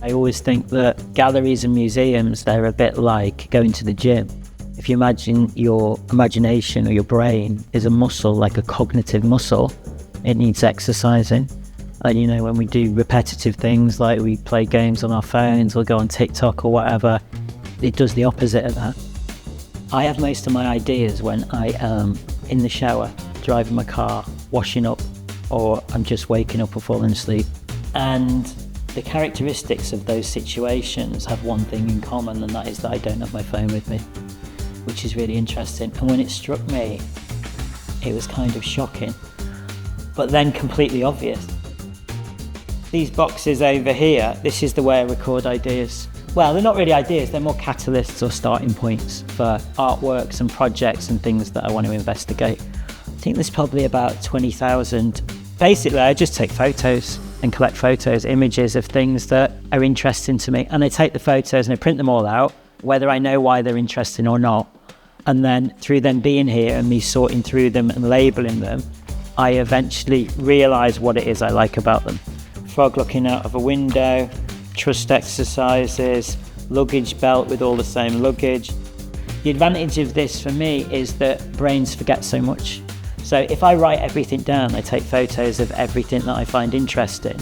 I always think that galleries and museums, they're a bit like going to the gym. If you imagine your imagination or your brain is a muscle, like a cognitive muscle, it needs exercising. And when we do repetitive things like we play games on our phones or go on TikTok or whatever, it does the opposite of that. I have most of my ideas when I am in the shower, driving my car, washing up, or I'm just waking up or falling asleep. And the characteristics of those situations have one thing in common, and that is that I don't have my phone with me, which is really interesting. And when it struck me, it was kind of shocking, but then completely obvious. These boxes over here, this is the way I record ideas. Well, they're not really ideas, they're more catalysts or starting points for artworks and projects and things that I want to investigate. I think there's probably about 20,000. Basically, I just take photos and collect photos, images of things that are interesting to me. And I take the photos and I print them all out, whether I know why they're interesting or not. And then through them being here and me sorting through them and labeling them, I eventually realize what it is I like about them. Frog looking out of a window, trust exercises, luggage belt with all the same luggage. The advantage of this for me is that brains forget so much. So if I write everything down, I take photos of everything that I find interesting,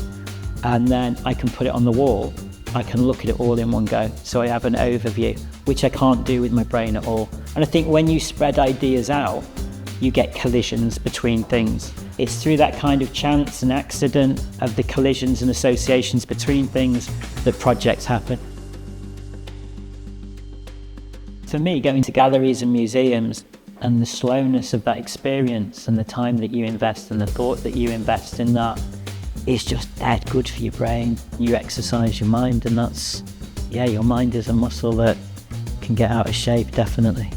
and then I can put it on the wall. I can look at it all in one go. So I have an overview, which I can't do with my brain at all. And I think when you spread ideas out, you get collisions between things. It's through that kind of chance and accident of the collisions and associations between things that projects happen. For me, going to galleries and museums and the slowness of that experience and the time that you invest and the thought that you invest in that is just dead good for your brain. You exercise your mind, and your mind is a muscle that can get out of shape, definitely.